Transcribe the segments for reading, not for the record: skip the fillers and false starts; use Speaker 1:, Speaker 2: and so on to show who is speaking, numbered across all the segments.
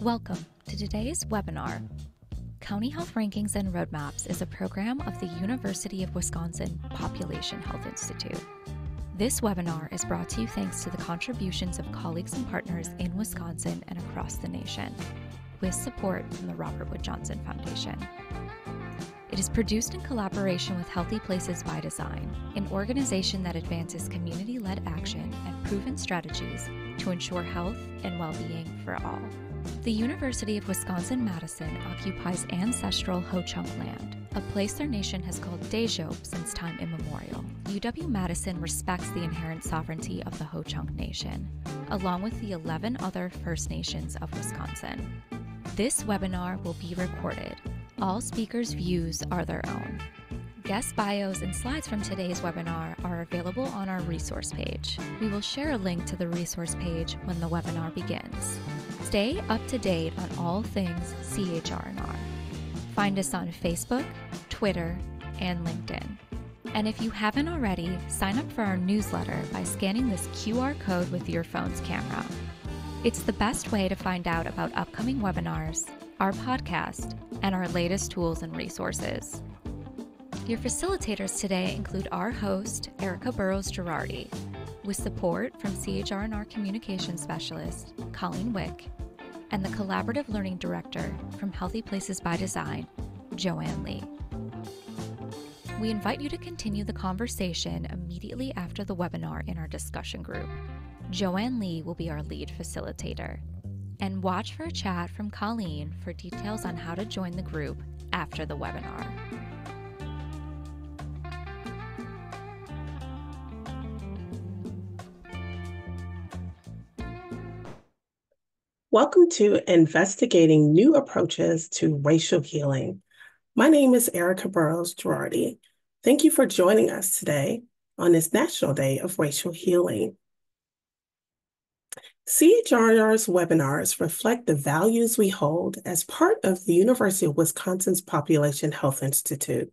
Speaker 1: Welcome to today's webinar. County Health Rankings and Roadmaps is a program of the University of Wisconsin Population Health Institute. This webinar is brought to you thanks to the contributions of colleagues and partners in Wisconsin and across the nation, with support from the Robert Wood Johnson Foundation. It is produced in collaboration with Healthy Places by Design, an organization that advances community-led action and proven strategies to ensure health and well-being for all. The University of Wisconsin-Madison occupies ancestral Ho-Chunk land, a place their nation has called Dejob since time immemorial. UW-Madison respects the inherent sovereignty of the Ho-Chunk Nation, along with the 11 other First Nations of Wisconsin. This webinar will be recorded. All speakers' views are their own. Guest bios and slides from today's webinar are available on our resource page. We will share a link to the resource page when the webinar begins. Stay up to date on all things CHR&R. Find us on Facebook, Twitter, and LinkedIn. And if you haven't already, sign up for our newsletter by scanning this QR code with your phone's camera. It's the best way to find out about upcoming webinars, our podcast, and our latest tools and resources. Your facilitators today include our host, Erica Burrows-Girardi, with support from CHR&R Communications Specialist, Colleen Wick, and the Collaborative Learning Director from Healthy Places by Design, Joanne Lee. We invite you to continue the conversation immediately after the webinar in our discussion group. Joanne Lee will be our lead facilitator. And watch for a chat from Colleen for details on how to join the group after the webinar.
Speaker 2: Welcome to Investigating New Approaches to Racial Healing. My name is Erica Burrows-Girardi. Thank you for joining us today on this National Day of Racial Healing. CHR&R's webinars reflect the values we hold as part of the University of Wisconsin's Population Health Institute.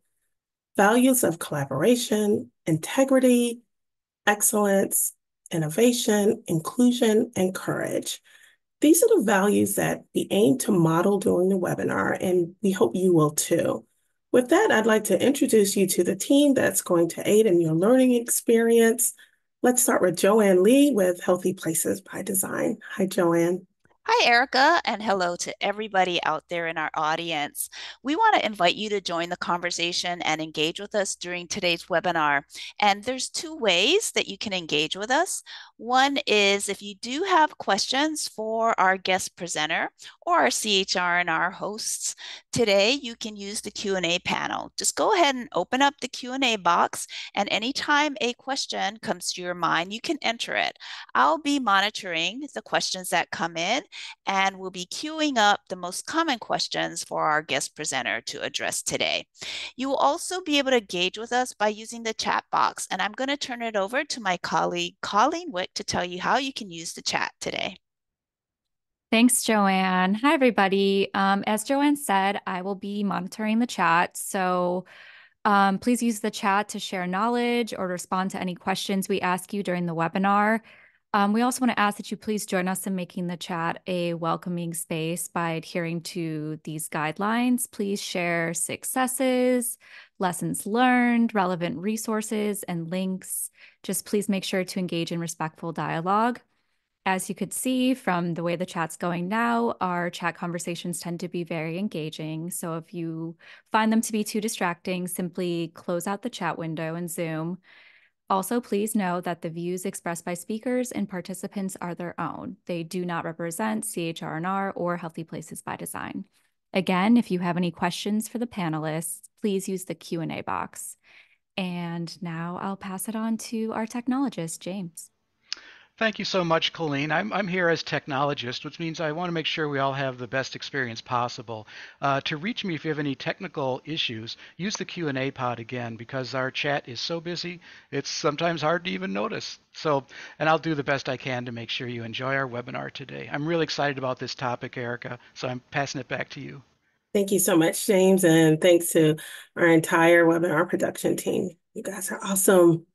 Speaker 2: Values of collaboration, integrity, excellence, innovation, inclusion, and courage. These are the values that we aim to model during the webinar, and we hope you will too. With that, I'd like to introduce you to the team that's going to aid in your learning experience. Let's start with Joanne Lee with Healthy Places by Design. Hi, Joanne.
Speaker 3: Hi, Erica, and hello to everybody out there in our audience. We want to invite you to join the conversation and engage with us during today's webinar. And there's two ways that you can engage with us. One is if you do have questions for our guest presenter or our CHR&R hosts today, you can use the Q&A panel. Just go ahead and open up the Q&A box, and anytime a question comes to your mind, you can enter it. I'll be monitoring the questions that come in, and we'll be queuing up the most common questions for our guest presenter to address today. You will also be able to engage with us by using the chat box, and I'm going to turn it over to my colleague, Colleen Wick, to tell you how you can use the chat today.
Speaker 1: Thanks, Joanne. Hi, everybody. As Joanne said, I will be monitoring the chat, so please use the chat to share knowledge or respond to any questions we ask you during the webinar. We also want to ask that you please join us in making the chat a welcoming space by adhering to these guidelines. Please share successes, lessons learned, relevant resources, and links. Just please make sure to engage in respectful dialogue. As you could see from the way the chat's going now, our chat conversations tend to be very engaging. So if you find them to be too distracting, simply close out the chat window in Zoom. Also, please know that the views expressed by speakers and participants are their own. They do not represent CHR&R or Healthy Places by Design. Again, if you have any questions for the panelists, please use the Q&A box. And now I'll pass it on to our technologist, James.
Speaker 4: Thank you so much, Colleen. I'm here as technologist, which means I want to make sure we all have the best experience possible. To reach me if you have any technical issues, use the Q&A pod again, because our chat is so busy, it's sometimes hard to even notice. And I'll do the best I can to make sure you enjoy our webinar today. I'm really excited about this topic, Erica, so I'm passing it back to you.
Speaker 2: Thank you so much, James, and thanks to our entire webinar production team. You guys are awesome.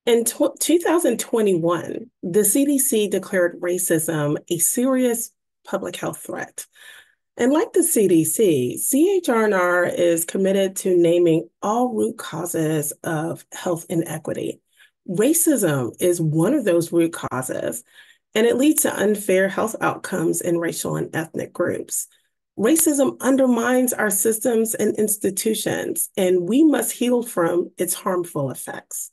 Speaker 2: In 2021, the CDC declared racism a serious public health threat. And like the CDC, CHR&R is committed to naming all root causes of health inequity. Racism is one of those root causes, and it leads to unfair health outcomes in racial and ethnic groups. Racism undermines our systems and institutions, and we must heal from its harmful effects.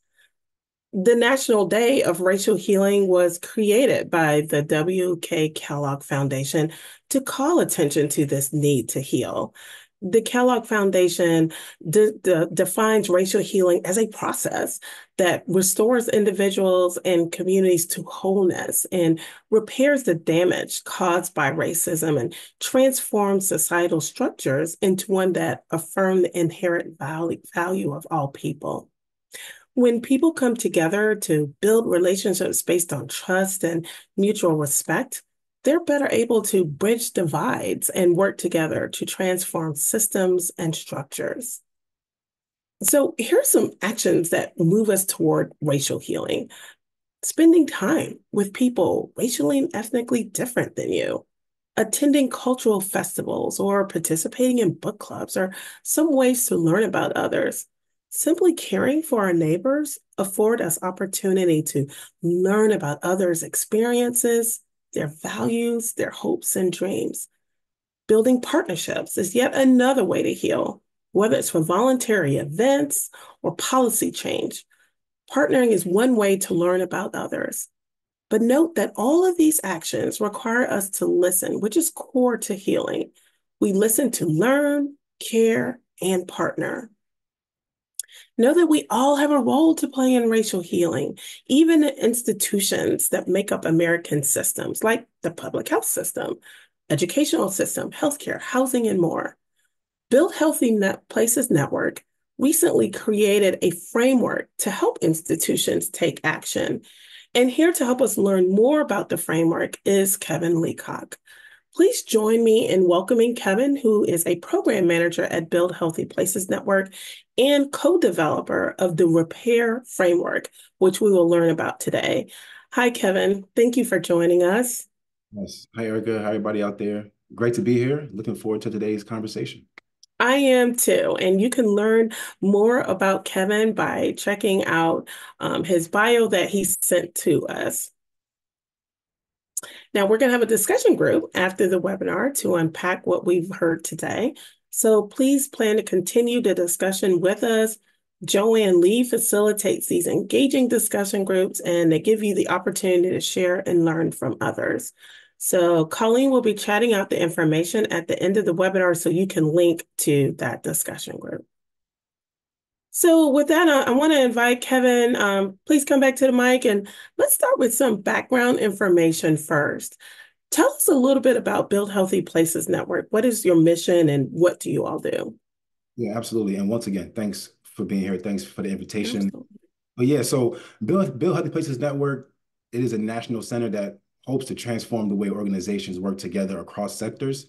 Speaker 2: The National Day of Racial Healing was created by the W.K. Kellogg Foundation to call attention to this need to heal. The Kellogg Foundation defines racial healing as a process that restores individuals and communities to wholeness and repairs the damage caused by racism and transforms societal structures into one that affirm the inherent value of all people. When people come together to build relationships based on trust and mutual respect, they're better able to bridge divides and work together to transform systems and structures. So here's some actions that move us toward racial healing. Spending time with people racially and ethnically different than you. Attending cultural festivals or participating in book clubs are some ways to learn about others. Simply caring for our neighbors afford us opportunity to learn about others' experiences, their values, their hopes and dreams. Building partnerships is yet another way to heal, whether it's for voluntary events or policy change. Partnering is one way to learn about others. But note that all of these actions require us to listen, which is core to healing. We listen to learn, care, and partner. Know that we all have a role to play in racial healing, even the institutions that make up American systems, like the public health system, educational system, healthcare, housing, and more. Build Healthy Places Network recently created a framework to help institutions take action. And here to help us learn more about the framework is Kevin Leacock. Please join me in welcoming Kevin, who is a program manager at Build Healthy Places Network and co-developer of the Repair Framework, which we will learn about today. Hi, Kevin. Thank you for joining us.
Speaker 5: Yes. Hi, Erica. Hi, everybody out there. Great to be here. Looking forward to today's conversation.
Speaker 2: I am too. And you can learn more about Kevin by checking out his bio that he sent to us. Now, we're going to have a discussion group after the webinar to unpack what we've heard today. So please plan to continue the discussion with us. Joanne Lee facilitates these engaging discussion groups, and they give you the opportunity to share and learn from others. So Colleen will be chatting out the information at the end of the webinar so you can link to that discussion group. So with that, I want to invite Kevin, please come back to the mic and let's start with some background information first. Tell us a little bit about Build Healthy Places Network. What is your mission and what do you all do?
Speaker 5: Yeah, absolutely. And once again, thanks for being here. Thanks for the invitation.
Speaker 2: Absolutely.
Speaker 5: But yeah, so Build Healthy Places Network, it is a national center that hopes to transform the way organizations work together across sectors.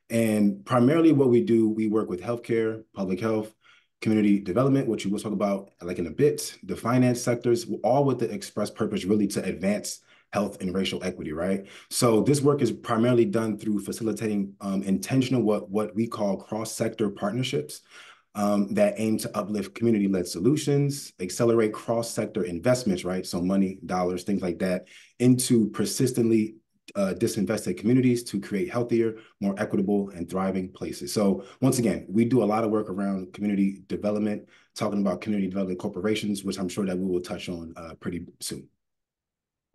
Speaker 5: And primarily what we do, we work with healthcare, public health, community development, which we will talk about like in a bit, the finance sectors, all with the express purpose really to advance health and racial equity, right? So this work is primarily done through facilitating intentional, what we call cross-sector partnerships that aim to uplift community-led solutions, accelerate cross-sector investments, right? So money, dollars, things like that, into persistently disinvested communities to create healthier, more equitable, and thriving places. So once again, we do a lot of work around community development, talking about community development corporations, which I'm sure that we will touch on pretty soon.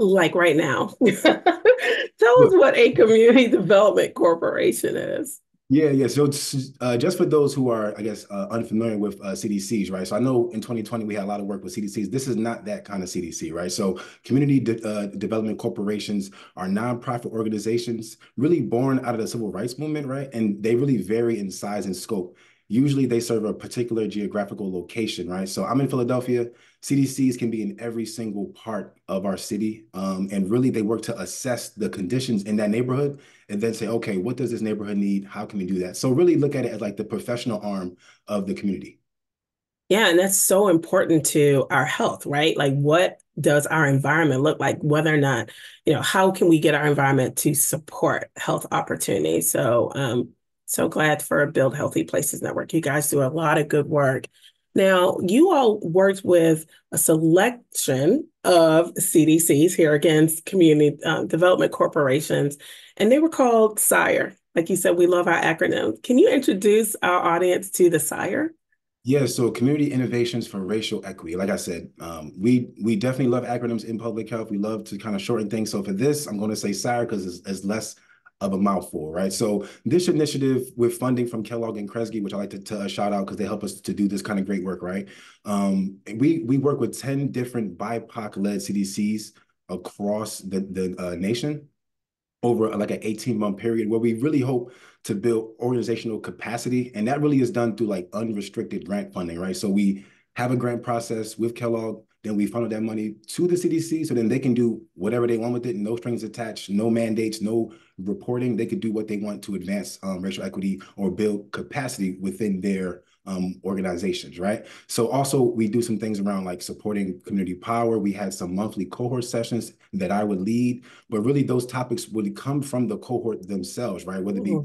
Speaker 2: Like right now. Tell us what a community development corporation is.
Speaker 5: Yeah. So just for those who are, I guess, unfamiliar with CDCs, right? So I know in 2020, we had a lot of work with CDCs. This is not that kind of CDC, right? So community development corporations are nonprofit organizations really born out of the civil rights movement, right? And they really vary in size and scope. Usually they serve a particular geographical location, right? So I'm in Philadelphia. CDCs can be in every single part of our city. And really they work to assess the conditions in that neighborhood and then say, okay, what does this neighborhood need? How can we do that? So really look at it as like the professional arm of the community.
Speaker 2: Yeah, and that's so important to our health, right? Like what does our environment look like? Whether or not, how can we get our environment to support health opportunities? So, so glad for Build Healthy Places Network. You guys do a lot of good work. Now, you all worked with a selection of CDCs, here again, community development corporations, and they were called SIRE. Like you said, we love our acronyms. Can you introduce our audience to the SIRE?
Speaker 5: Yeah, so Community Innovations for Racial Equity. Like I said, we definitely love acronyms in public health. We love to kind of shorten things. So for this, I'm going to say SIRE because it's less of a mouthful, right? So this initiative with funding from Kellogg and Kresge, which I like to shout out because they help us to do this kind of great work, right? We work with 10 different BIPOC-led CDCs across the nation over like an 18-month period where we really hope to build organizational capacity. And that really is done through like unrestricted grant funding, right? So we have a grant process with Kellogg, then we funnel that money to the CDC so then they can do whatever they want with it, no strings attached, no mandates, no reporting. They could do what they want to advance racial equity or build capacity within their organizations, right? So also we do some things around like supporting community power. We had some monthly cohort sessions that I would lead, but really those topics would come from the cohort themselves, right? Whether it be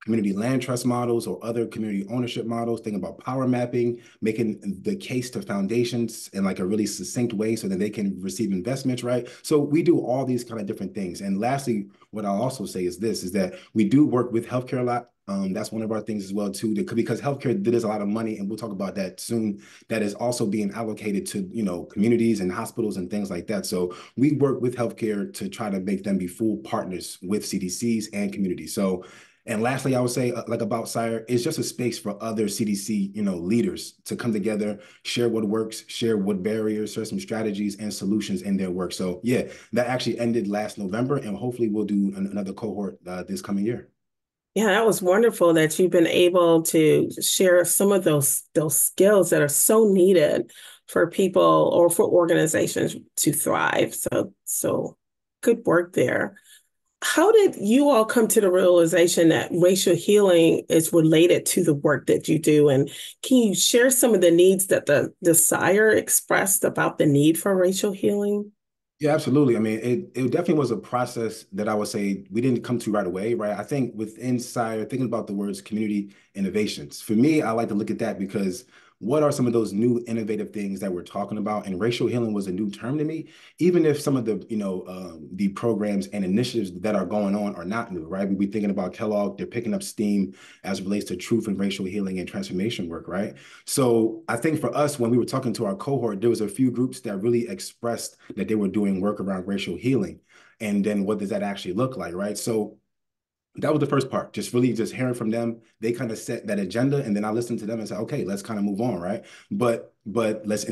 Speaker 5: community land trust models or other community ownership models, thinking about power mapping, making the case to foundations in like a really succinct way so that they can receive investments, right? So we do all these kind of different things. And lastly, what I'll also say is this, is that we do work with healthcare a lot. That's one of our things as well too, because healthcare, there's a lot of money, and we'll talk about that soon, that is also being allocated to, communities and hospitals and things like that. So we work with healthcare to try to make them be full partners with CDCs and communities. So, and lastly, I would say like about SIRE, it's just a space for other CDC, leaders to come together, share what works, share what barriers, share some strategies and solutions in their work. So yeah, that actually ended last November, and hopefully we'll do another cohort this coming year.
Speaker 2: Yeah, that was wonderful that you've been able to share some of those skills that are so needed for people or for organizations to thrive. So good work there. How did you all come to the realization that racial healing is related to the work that you do? And can you share some of the needs that the desire expressed about the need for racial healing?
Speaker 5: Yeah, absolutely. I mean, it definitely was a process that I would say we didn't come to right away, right? I think within SIRE, thinking about the words community innovations, for me, I like to look at that because what are some of those new innovative things that we're talking about? And racial healing was a new term to me, even if some of the programs and initiatives that are going on are not new, right? We'd be thinking about Kellogg, they're picking up steam as it relates to truth and racial healing and transformation work, right? So I think for us, when we were talking to our cohort, there was a few groups that really expressed that they were doing work around racial healing. And then what does that actually look like, right? So that was the first part, just really just hearing from them. They kind of set that agenda, and then I listened to them and said, okay, let's kind of move on, right? But let's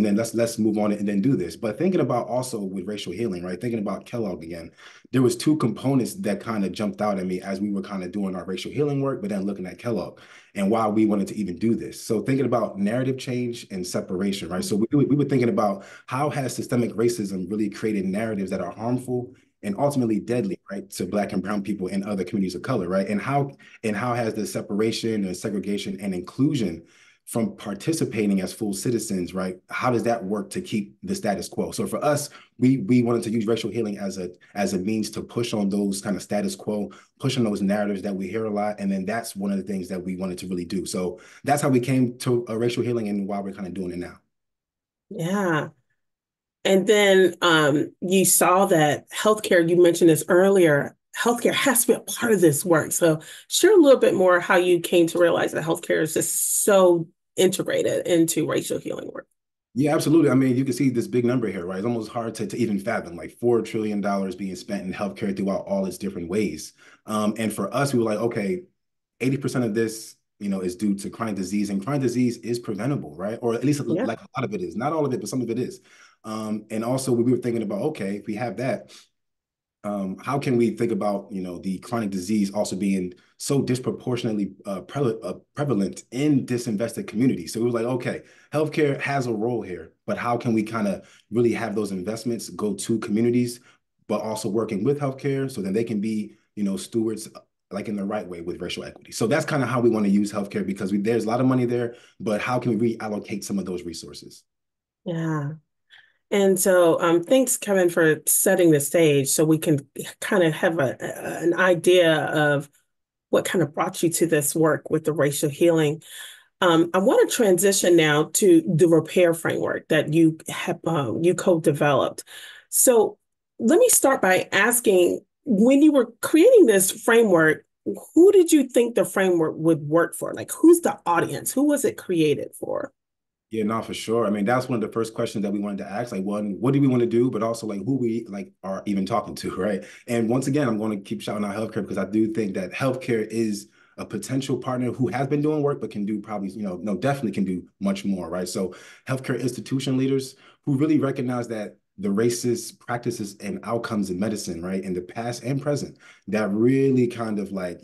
Speaker 5: move on and then do this. But thinking about also with racial healing, right? Thinking about Kellogg again, there was two components that kind of jumped out at me as we were kind of doing our racial healing work, but then looking at Kellogg and why we wanted to even do this. So thinking about narrative change and separation, right? So we were thinking about how has systemic racism really created narratives that are harmful and ultimately deadly, right, to Black and brown people and other communities of color, right? And how has the separation and segregation and inclusion from participating as full citizens, right? How does that work to keep the status quo? So for us, we wanted to use racial healing as a means to push on those kind of status quo, push on those narratives that we hear a lot, and then that's one of the things that we wanted to really do. So that's how we came to racial healing and why we're kind of doing it now.
Speaker 2: Yeah. And then you saw that healthcare, you mentioned this earlier, healthcare has to be a part of this work. So share a little bit more how you came to realize that healthcare is just so integrated into racial healing work.
Speaker 5: Yeah, absolutely. I mean, you can see this big number here, right? It's almost hard to even fathom, like $4 trillion being spent in healthcare throughout all its different ways. And for us, we were like, okay, 80% of this, is due to chronic disease, and chronic disease is preventable, right? Or at least
Speaker 2: Yeah.
Speaker 5: like a lot of it is. Not all of it, but some of it is. And also we were thinking about, okay, if we have that, how can we think about, the chronic disease also being so disproportionately prevalent in disinvested communities? So we were like, okay, healthcare has a role here, but how can we kind of really have those investments go to communities, but also working with healthcare so that they can be, stewards like in the right way with racial equity. So that's kind of how we want to use healthcare because there's a lot of money there, but how can we reallocate some of those resources?
Speaker 2: Yeah. And so, thanks, Kevin, for setting the stage so we can kind of have an idea of what kind of brought you to this work with the racial healing. I want to transition now to the repair framework that you co-developed. So let me start by asking, when you were creating this framework, who did you think the framework would work for? Like, who's the audience? Who was it created for?
Speaker 5: Yeah, no, for sure. I mean, that's one of the first questions that we wanted to ask. Like, one, what do we want to do? But also, like, who we like are even talking to, right? And once again, I'm going to keep shouting out healthcare because I do think that healthcare is a potential partner who has been doing work, but can do probably, no, definitely can do much more, right? So, healthcare institution leaders who really recognize that the racist practices and outcomes in medicine, right, in the past and present, that really kind of like,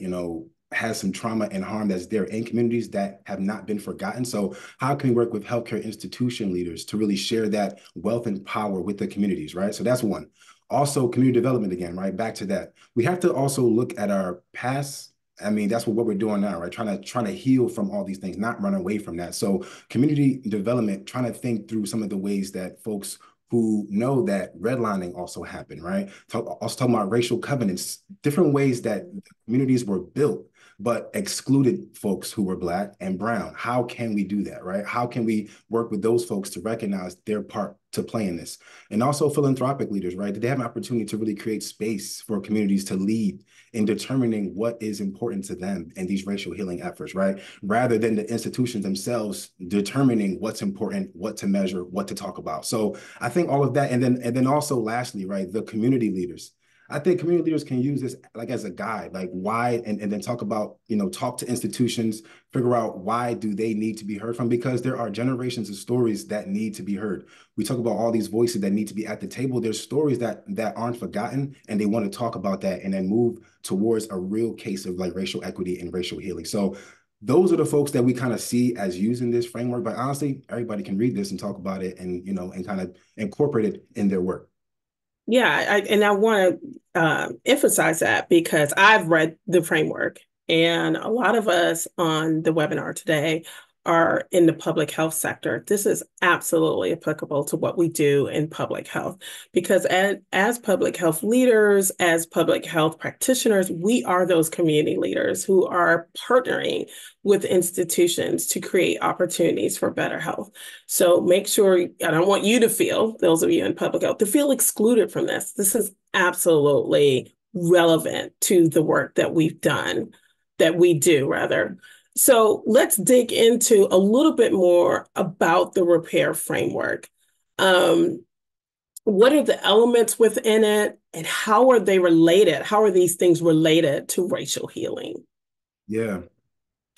Speaker 5: has some trauma and harm that's there in communities that have not been forgotten. So how can we work with healthcare institution leaders to really share that wealth and power with the communities, right? So that's one. Also, community development again, right? Back to that. We have to also look at our past. I mean, that's what we're doing now, right? Trying to heal from all these things, not run away from that. So community development, trying to think through some of the ways that folks who know that redlining also happened, right? Also talking about racial covenants, different ways that communities were built but excluded folks who were Black and brown. How can we do that, right? How can we work with those folks to recognize their part to play in this? And also philanthropic leaders, right? Did they have an opportunity to really create space for communities to lead in determining what is important to them in these racial healing efforts, right? Rather than the institutions themselves determining what's important, what to measure, what to talk about. So I think all of that, and then also lastly, right, the community leaders. I think community leaders can use this like as a guide, like why, and then talk about, talk to institutions, figure out why do they need to be heard from, because there are generations of stories that need to be heard. We talk about all these voices that need to be at the table. There's stories that aren't forgotten, and they want to talk about that and then move towards a real case of like racial equity and racial healing. So those are the folks that we kind of see as using this framework. But honestly, everybody can read this and talk about it and, and kind of incorporate it in their work.
Speaker 2: Yeah, and I want to emphasize that because I've read the framework, and a lot of us on the webinar today are in the public health sector. This is absolutely applicable to what we do in public health because as public health leaders, as public health practitioners, we are those community leaders who are partnering with institutions to create opportunities for better health. So make sure, I don't want you to feel, those of you in public health, to feel excluded from this. This is absolutely relevant to the work that we've done, that we do rather. So let's dig into a little bit more about the repair framework. What are the elements within it and how are they related? How are these things related to racial healing?
Speaker 5: Yeah.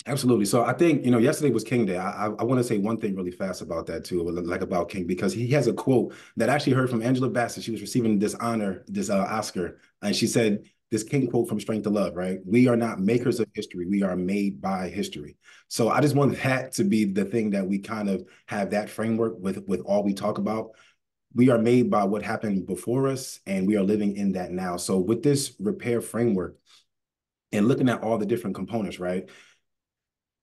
Speaker 5: Absolutely. So I think, yesterday was King Day. I want to say one thing really fast about that too, like about King, because he has a quote that I actually heard from Angela Bassett. She was receiving this honor, this Oscar, and she said this King quote from Strength to Love, right? We are not makers of history. We are made by history. So I just want that to be the thing that we kind of have that framework with all we talk about. We are made by what happened before us, and we are living in that now. So with this repair framework and looking at all the different components, right?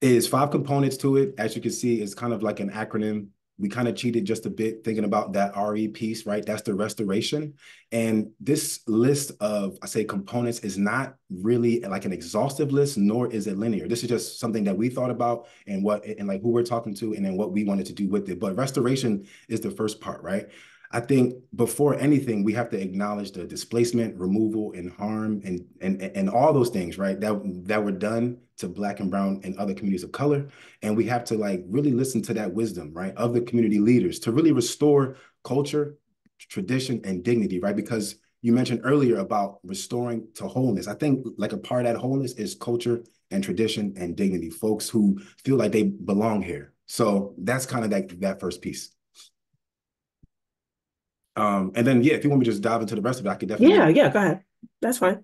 Speaker 5: Is 5 components to it. As you can see, it's kind of like an acronym. We kind of cheated just a bit thinking about that RE piece, right? That's the restoration. And this list of, I say, components is not really like an exhaustive list, nor is it linear. This is just something that we thought about and like who we're talking to and then what we wanted to do with it. But restoration is the first part, right? I think before anything, we have to acknowledge the displacement, removal, and harm, and all those things, right? That were done to Black and Brown and other communities of color, and we have to like really listen to that wisdom, right, of the community leaders to really restore culture, tradition, and dignity, right? Because you mentioned earlier about restoring to wholeness. I think like a part of that wholeness is culture and tradition and dignity. Folks who feel like they belong here. So that's kind of like that first piece. And then, yeah, if you want me to just dive into the rest of it, I could definitely.
Speaker 2: Yeah, go ahead. That's fine.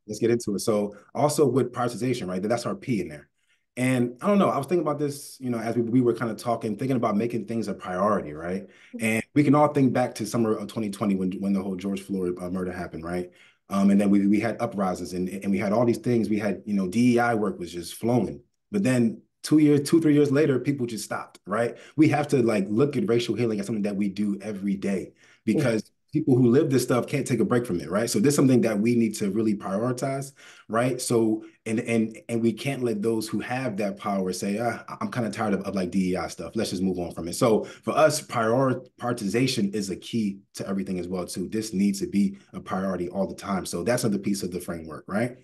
Speaker 5: Let's get into it. So also with prioritization, right? That's our P in there. And I don't know, I was thinking about this, as we were kind of talking, thinking about making things a priority, right? And we can all think back to summer of 2020 when the whole George Floyd murder happened, right? And then we had uprises and we had all these things. We had, DEI work was just flowing. But then 2, 3 years later, people just stopped, right? We have to like look at racial healing as something that we do every day because people who live this stuff can't take a break from it, right? So this is something that we need to really prioritize, right? So and we can't let those who have that power say, I'm kind of tired of like DEI stuff. Let's just move on from it. So for us, prioritization is a key to everything as well, too. This needs to be a priority all the time. So that's another piece of the framework, right?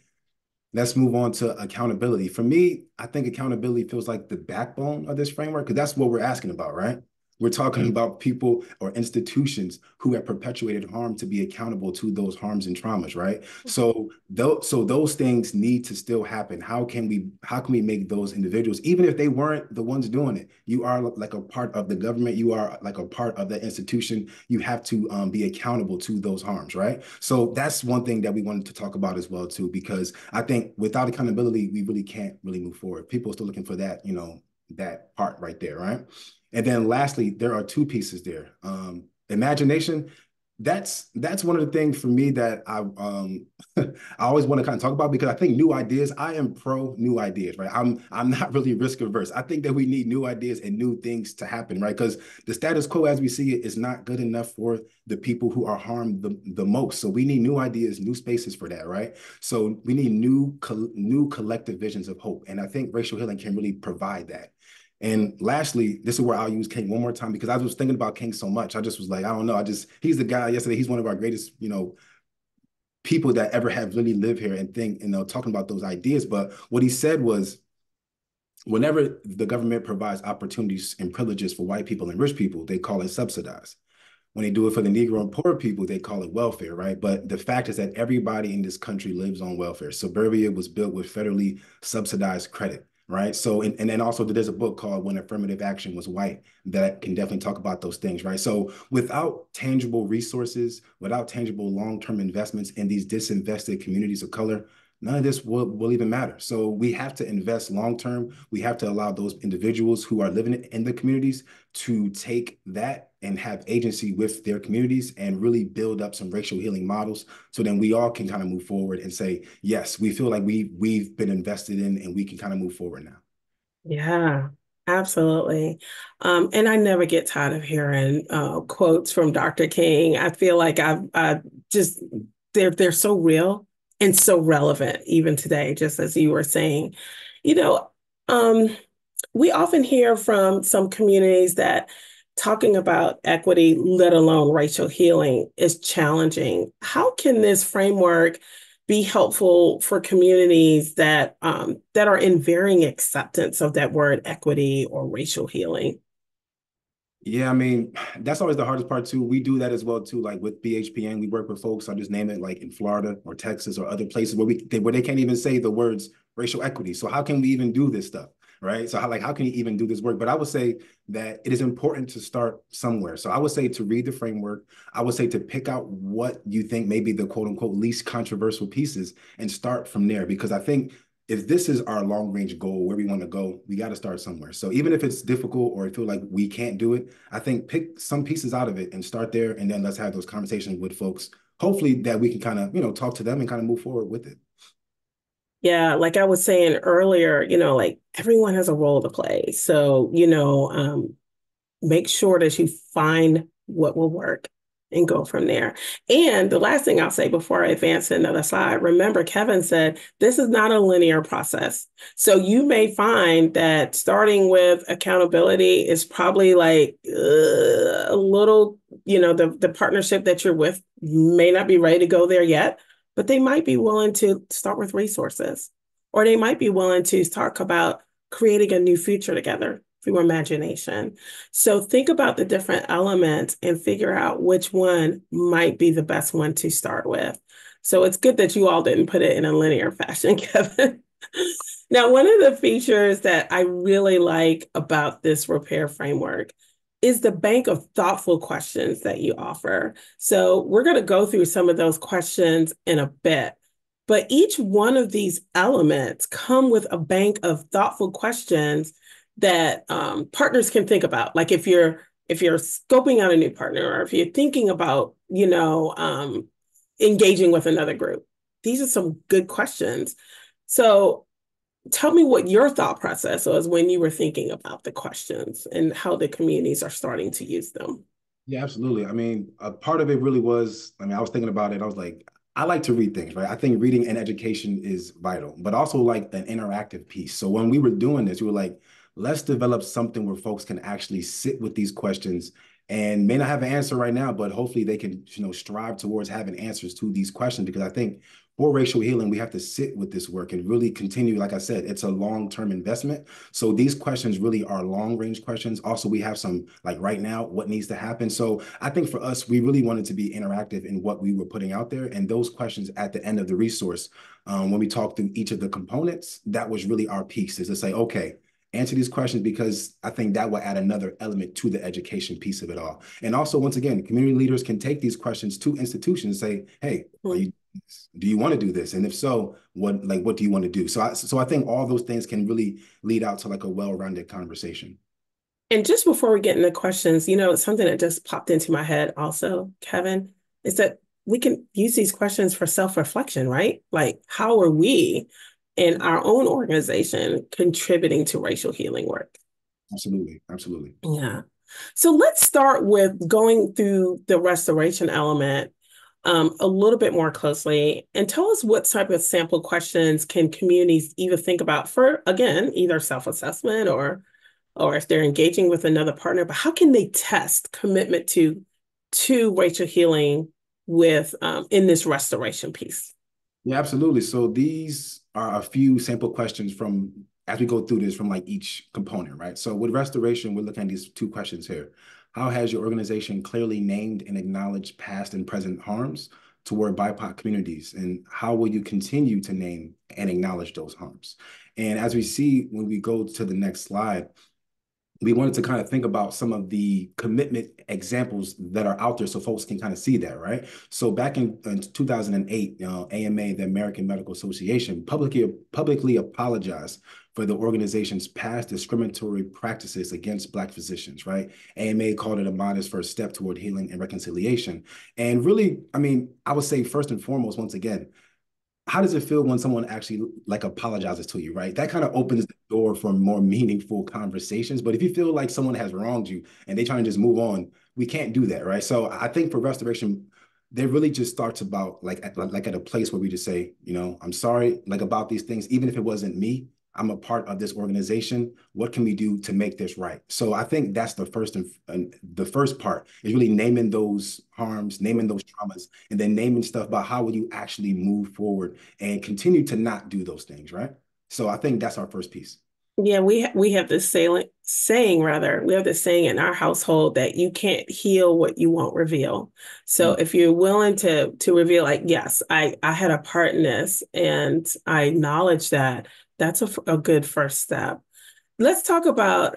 Speaker 5: Let's move on to accountability. For me, I think accountability feels like the backbone of this framework because that's what we're asking about, right? We're talking about people or institutions who have perpetuated harm to be accountable to those harms and traumas, right? So those things need to still happen. How can we make those individuals, even if they weren't the ones doing it, you are like a part of the government, you are like a part of the institution, you have to be accountable to those harms, right? So that's one thing that we wanted to talk about as well too, because I think without accountability, we really can't really move forward. People are still looking for that, that part right there, right? And then lastly, there are two pieces there. Imagination, that's one of the things for me that I always want to kind of talk about because I think new ideas, I am pro new ideas, right? I'm not really risk averse. I think that we need new ideas and new things to happen, right? Because the status quo as we see it is not good enough for the people who are harmed the most. So we need new ideas, new spaces for that, right? So we need new collective visions of hope. And I think racial healing can really provide that. And lastly, this is where I'll use King one more time because I was thinking about King so much. I just was like, I don't know. He's the guy yesterday. He's one of our greatest, people that ever have really lived here and think, talking about those ideas. But what he said was, whenever the government provides opportunities and privileges for white people and rich people, they call it subsidized. When they do it for the Negro and poor people, they call it welfare, right? But the fact is that everybody in this country lives on welfare. Suburbia was built with federally subsidized credit. Right. So, and then also there's a book called When Affirmative Action Was White that can definitely talk about those things. Right. So without tangible resources, without tangible long-term investments in these disinvested communities of color, none of this will even matter. So we have to invest long-term. We have to allow those individuals who are living in the communities to take that and have agency with their communities and really build up some racial healing models so then we all can kind of move forward and say, yes, we feel like we've been invested in and we can kind of move forward now.
Speaker 2: Yeah, absolutely. And I never get tired of hearing quotes from Dr. King. I feel like I just they're so real and so relevant even today, just as you were saying. You know, um, we often hear from some communities that talking about equity, let alone racial healing, is challenging. How can this framework be helpful for communities that are in varying acceptance of that word equity or racial healing?
Speaker 5: Yeah, I mean, that's always the hardest part too. We do that as well too. Like with BHPN, we work with folks, I'll just name it, like in Florida or Texas or other places where they can't even say the words racial equity. So how can we even do this stuff? Right. So how can you even do this work? But I would say that it is important to start somewhere. So I would say to read the framework, I would say to pick out what you think may be the quote unquote least controversial pieces and start from there. Because I think if this is our long range goal, where we want to go, we got to start somewhere. So even if it's difficult or I feel like we can't do it, I think pick some pieces out of it and start there. And then let's have those conversations with folks. Hopefully that we can kind of, talk to them and kind of move forward with it.
Speaker 2: Yeah, like I was saying earlier, like everyone has a role to play. So, make sure that you find what will work and go from there. And the last thing I'll say before I advance to another slide, remember, Kevin said this is not a linear process. So you may find that starting with accountability is probably like a little, the partnership that you're with may not be ready to go there yet, but they might be willing to start with resources, or they might be willing to talk about creating a new future together through imagination. So think about the different elements and figure out which one might be the best one to start with. So it's good that you all didn't put it in a linear fashion, Kevin. Now, one of the features that I really like about this repair framework is the bank of thoughtful questions that you offer. So we're going to go through some of those questions in a bit. But each one of these elements come with a bank of thoughtful questions that partners can think about. Like if you're scoping out a new partner, or if you're thinking about, engaging with another group, these are some good questions. So tell me what your thought process was when you were thinking about the questions and how the communities are starting to use them.
Speaker 5: Yeah, absolutely. I mean, a part of it really was, I mean, I was thinking about it. I was like, I like to read things, right? I think reading and education is vital, but also like an interactive piece. So when we were doing this, we were like, let's develop something where folks can actually sit with these questions and may not have an answer right now, but hopefully they can, strive towards having answers to these questions. Because I think for racial healing, we have to sit with this work and really continue. Like I said, it's a long-term investment. So these questions really are long-range questions. Also, we have some like right now, what needs to happen. So I think for us, we really wanted to be interactive in what we were putting out there. And those questions at the end of the resource, when we talk through each of the components, that was really our piece, is to say, okay, answer these questions, because I think that will add another element to the education piece of it all. And also, once again, community leaders can take these questions to institutions and say, hey, do you want to do this? And if so, what do you want to do? So I think all those things can really lead out to like a well-rounded conversation.
Speaker 2: And just before we get into questions, something that just popped into my head also, Kevin, is that we can use these questions for self-reflection, right? Like, how are we in our own organization contributing to racial healing work?
Speaker 5: Absolutely. Absolutely.
Speaker 2: Yeah. So let's start with going through the restoration element a little bit more closely, and tell us what type of sample questions can communities either think about for, again, either self-assessment or if they're engaging with another partner, but how can they test commitment to racial healing with in this restoration piece?
Speaker 5: Yeah, absolutely. So these are a few sample questions from, as we go through this, from like each component, right? So with restoration, we're looking at these two questions here. How has your organization clearly named and acknowledged past and present harms toward BIPOC communities? And how will you continue to name and acknowledge those harms? And as we see, when we go to the next slide, we wanted to kind of think about some of the commitment examples that are out there so folks can kind of see that, right? So back in 2008, AMA, the American Medical Association, publicly apologized for the organization's past discriminatory practices against Black physicians, right? AMA called it a modest first step toward healing and reconciliation. And really, I mean, I would say first and foremost, once again, how does it feel when someone actually like apologizes to you, right? That kind of opens the door for more meaningful conversations. But if you feel like someone has wronged you and they trying to just move on, we can't do that, right? So I think for restoration, they really just starts about like at a place where we just say, I'm sorry, like about these things, even if it wasn't me, I'm a part of this organization. What can we do to make this right? So I think that's and the first part is really naming those harms, naming those traumas, and then naming stuff about how will you actually move forward and continue to not do those things, right? So I think that's our first piece.
Speaker 2: Yeah, we have this saying rather, we have this saying in our household that you can't heal what you won't reveal. So if you're willing to reveal, like, yes, I had a part in this and I acknowledge that, that's a good first step. Let's talk about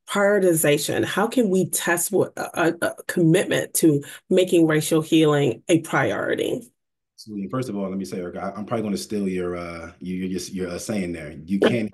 Speaker 2: prioritization. How can we test what a commitment to making racial healing a priority?
Speaker 5: So first of all, let me say, Erica, I'm probably going to steal your saying there. You can't.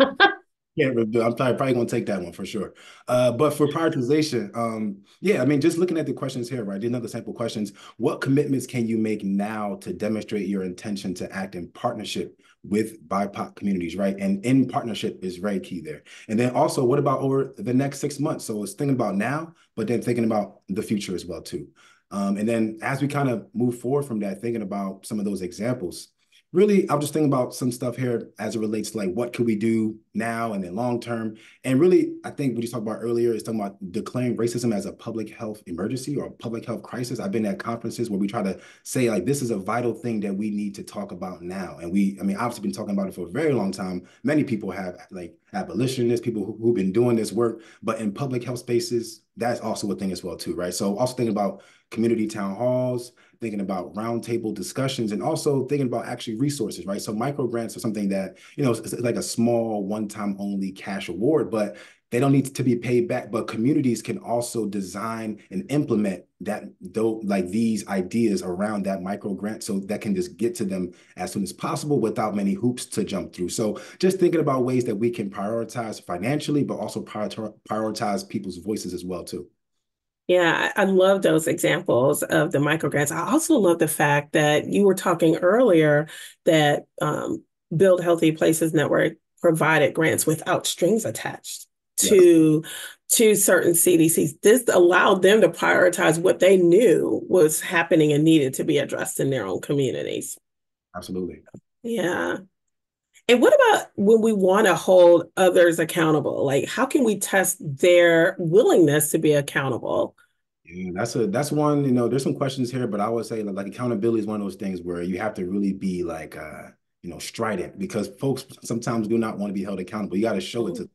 Speaker 5: Yeah, I'm probably going to take that one for sure. But for prioritization, yeah, I mean, just looking at the questions here, right? Another sample questions. What commitments can you make now to demonstrate your intention to act in partnership with BIPOC communities, right? And in partnership is very key there. And then also, what about over the next 6 months? So it's thinking about now, but then thinking about the future as well, too. And then as we kind of move forward from that, thinking about some of those examples, really, I'm just thinking about some stuff here as it relates to like what could we do now and then long term. And really, I think what you talked about earlier is talking about declaring racism as a public health emergency or a public health crisis. I've been at conferences where we try to say like this is a vital thing that we need to talk about now. And I mean, obviously been talking about it for a very long time. Many people have like abolitionists, people who've been doing this work, but in public health spaces, that's also a thing as well too, right? So also thinking about community town halls, thinking about roundtable discussions, and also thinking about actually resources, right? So micro grants are something that, it's like a small one-time only cash award, but they don't need to be paid back. But communities can also design and implement that, though, like these ideas around that micro grant, so that can just get to them as soon as possible without many hoops to jump through. So just thinking about ways that we can prioritize financially, but also prioritize people's voices as well, too.
Speaker 2: Yeah, I love those examples of the microgrants. I also love the fact that you were talking earlier that Build Healthy Places Network provided grants without strings attached
Speaker 5: Yes,
Speaker 2: to certain CDCs. This allowed them to prioritize what they knew was happening and needed to be addressed in their own communities.
Speaker 5: absolutely.
Speaker 2: Yeah. And what about when we want to hold others accountable? Like, how can we test their willingness to be accountable?
Speaker 5: Yeah, that's one, there's some questions here, but I would say like accountability is one of those things where you have to really be like strident, because folks sometimes do not want to be held accountable. You got to show it to,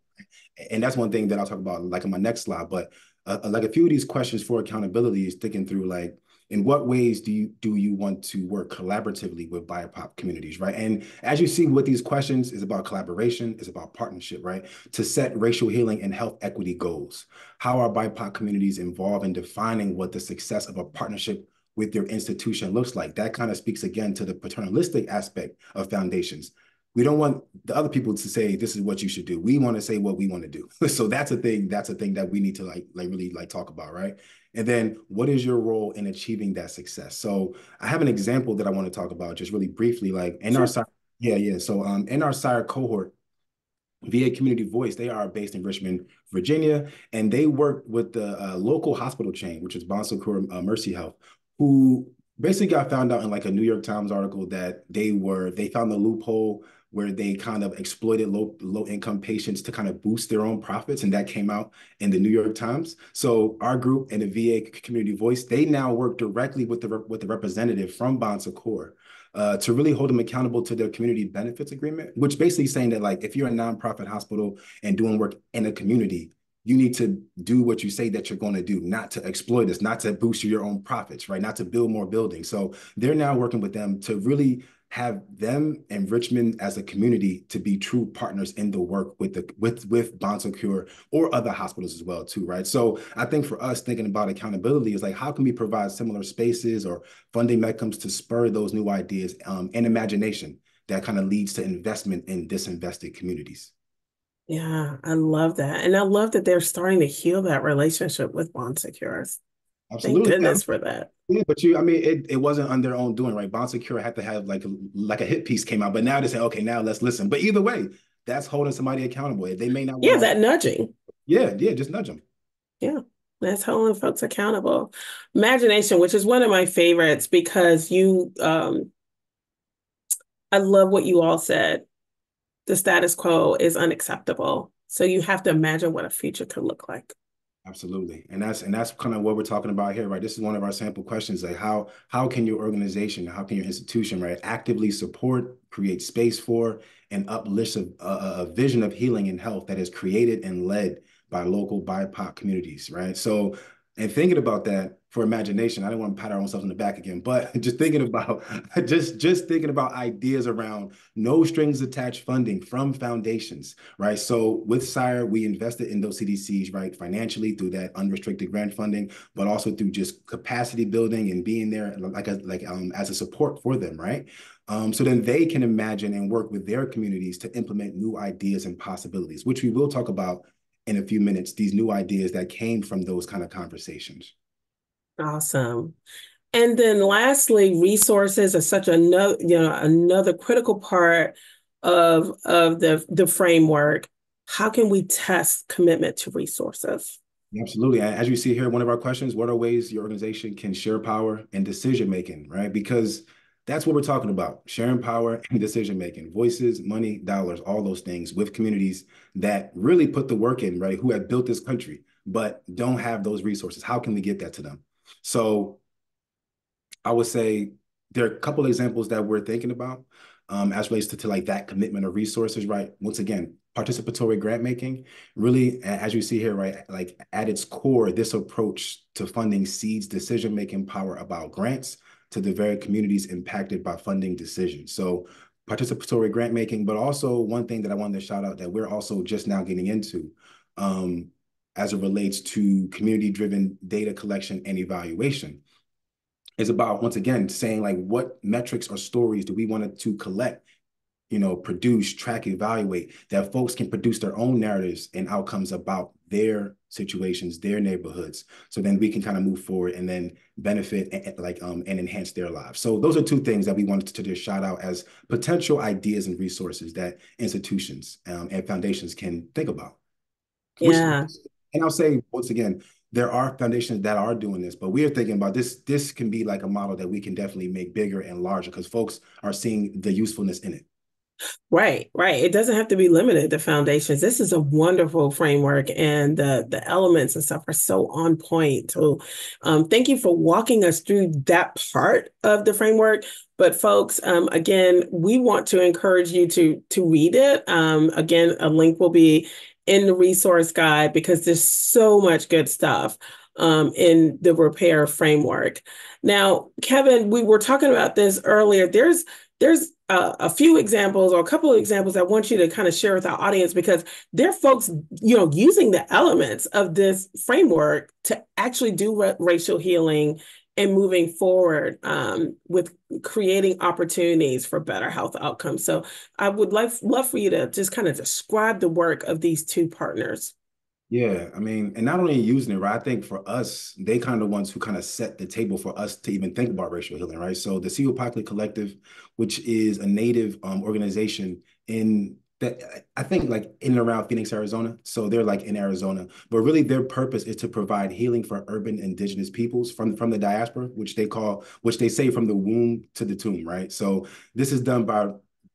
Speaker 5: and that's one thing that I'll talk about like in my next slide. But like a few of these questions for accountability is thinking through like, in what ways do you want to work collaboratively with BIPOC communities, right? And as you see with these questions, is about collaboration, is about partnership, right? To set racial healing and health equity goals. How are BIPOC communities involved in defining what the success of a partnership with your institution looks like? That kind of speaks again to the paternalistic aspect of foundations. We don't want the other people to say this is what you should do. We want to say what we want to do. So that's a thing. That's a thing that we need to like really like talk about, right? And then what is your role in achieving that success? So I have an example that I want to talk about just really briefly, like in our side. Yeah. So in our SIRE cohort, VA Community Voice, they are based in Richmond, Virginia, and they work with the local hospital chain, which is Bon Secours Mercy Health, who basically got found out in like a New York Times article that they found the loophole where they kind of exploited low income patients to kind of boost their own profits, and that came out in the New York Times. So our group and the VA Community Voice, they now work directly with the representative from Bon Secours to really hold them accountable to their community benefits agreement, which basically saying that like if you're a nonprofit hospital and doing work in a community, you need to do what you say that you're going to do, not to exploit us, not to boost your own profits, right? Not to build more buildings. So they're now working with them to really have them and Richmond as a community to be true partners in the work with Bon Secours or other hospitals as well too, right? So I think for us thinking about accountability is like, how can we provide similar spaces or funding mechanisms to spur those new ideas and imagination that kind of leads to investment in disinvested communities?
Speaker 2: Yeah, I love that. And I love that they're starting to heal that relationship with Bon Secures. Thank
Speaker 5: Absolutely.
Speaker 2: goodness for that.
Speaker 5: Yeah, but I mean, it wasn't on their own doing, right? Bon Secure had to have like a hit piece came out, but now they say, okay, now let's listen. But either way, that's holding somebody accountable. They may not
Speaker 2: Yeah,
Speaker 5: want to,
Speaker 2: that nudging.
Speaker 5: yeah, just nudge them.
Speaker 2: Yeah, that's holding folks accountable. Imagination, which is one of my favorites because I love what you all said. The status quo is unacceptable. So you have to imagine what a future could look like.
Speaker 5: Absolutely. And that's kind of what we're talking about here, right? This is one of our sample questions, like how can your organization, how can your institution, right, actively support, create space for, and uplift a vision of healing and health that is created and led by local BIPOC communities, right? So, and thinking about that for imagination, I don't want to pat ourselves on the back again, but just thinking about just thinking about ideas around no strings attached funding from foundations, right? So with SIRE, we invested in those CDCs, right, financially through that unrestricted grant funding, but also through just capacity building and being there as a support for them, right? So then they can imagine and work with their communities to implement new ideas and possibilities, which we will talk about in a few minutes, these new ideas that came from those kind of conversations.
Speaker 2: Awesome. And then lastly, resources are such another critical part of the framework. How can we test commitment to resources?
Speaker 5: Absolutely. As you see here, one of our questions, what are ways your organization can share power and decision making, right? Because that's what we're talking about, sharing power and decision making, voices, money, dollars, all those things with communities that really put the work in, right? Who have built this country, but don't have those resources. How can we get that to them? So I would say there are a couple of examples that we're thinking about as relates to like that commitment of resources, right? Once again, participatory grant making, really, as you see here, right, like at its core, this approach to funding seeds decision-making power about grants to the very communities impacted by funding decisions. So participatory grant making, but also one thing that I wanted to shout out that we're also just now getting into as it relates to community-driven data collection and evaluation is about, once again, saying like what metrics or stories do we want to collect, produce, track, evaluate, that folks can produce their own narratives and outcomes about their situations, their neighborhoods, so then we can kind of move forward and then benefit and enhance their lives. So those are two things that we wanted to just shout out as potential ideas and resources that institutions and foundations can think about.
Speaker 2: Yeah.
Speaker 5: And I'll say once again, there are foundations that are doing this, but we are thinking about this. This can be like a model that we can definitely make bigger and larger because folks are seeing the usefulness in it.
Speaker 2: Right, right. It doesn't have to be limited to foundations. This is a wonderful framework, and the elements and stuff are so on point. So, thank you for walking us through that part of the framework. But folks, again, we want to encourage you to read it. Again, a link will be in the resource guide because there's so much good stuff in the repair framework. Now, Kevin, we were talking about this earlier. There's a few examples or a couple of examples I want you to kind of share with our audience because there are folks, using the elements of this framework to actually do racial healing and moving forward with creating opportunities for better health outcomes. So I would love for you to just kind of describe the work of these two partners.
Speaker 5: Yeah, I mean, and not only using it, right? I think for us, they kind of the ones who kind of set the table for us to even think about racial healing, right? So the Seopokli Collective, which is a Native organization in that I think like in and around Phoenix, Arizona. So they're like in Arizona, but really their purpose is to provide healing for urban indigenous peoples from the diaspora, which they say from the womb to the tomb, right? So this is done by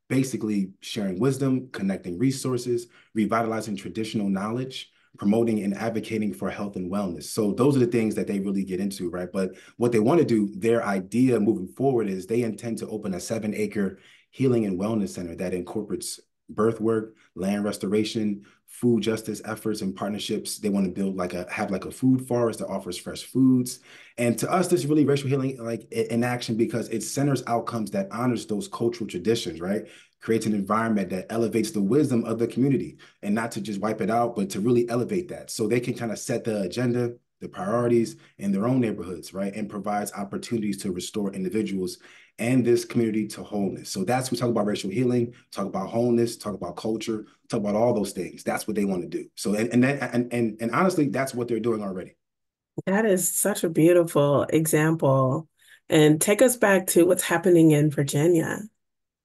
Speaker 5: basically sharing wisdom, connecting resources, revitalizing traditional knowledge, promoting and advocating for health and wellness. So those are the things that they really get into, right? But what they want to do, their idea moving forward is they intend to open a 7-acre healing and wellness center that incorporates birth work, land restoration, food justice efforts and partnerships. They want to have a food forest that offers fresh foods. And to us, this is really racial healing like in action because it centers outcomes that honors those cultural traditions, right? Creates an environment that elevates the wisdom of the community and not to just wipe it out, but to really elevate that. So they can kind of set the agenda, the priorities in their own neighborhoods, right? And provides opportunities to restore individuals and this community to wholeness. So we talk about racial healing, talk about wholeness, talk about culture, talk about all those things. That's what they want to do. So and honestly, that's what they're doing already.
Speaker 2: That is such a beautiful example. And take us back to what's happening in Virginia.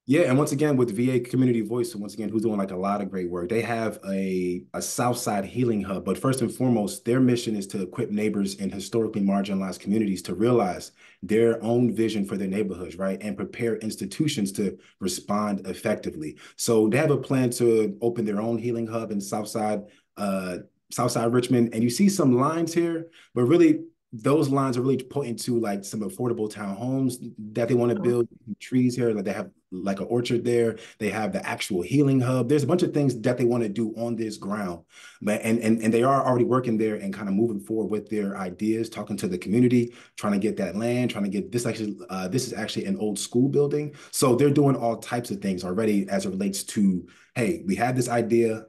Speaker 5: Yeah, and once again with VA Community Voice, so once again, who's doing like a lot of great work. They have a South Side healing hub, but first and foremost, their mission is to equip neighbors in historically marginalized communities to realize their own vision for their neighborhoods, right? And prepare institutions to respond effectively. So they have a plan to open their own healing hub in Southside Richmond. And you see some lines here, but really those lines are really pointing to like some affordable townhomes that they want to build, trees here, like they have like an orchard there. They have the actual healing hub. There's a bunch of things that they want to do on this ground. But and they are already working there and kind of moving forward with their ideas, talking to the community, trying to get that land, trying to get this this is actually an old school building. So they're doing all types of things already as it relates to, hey, we have this idea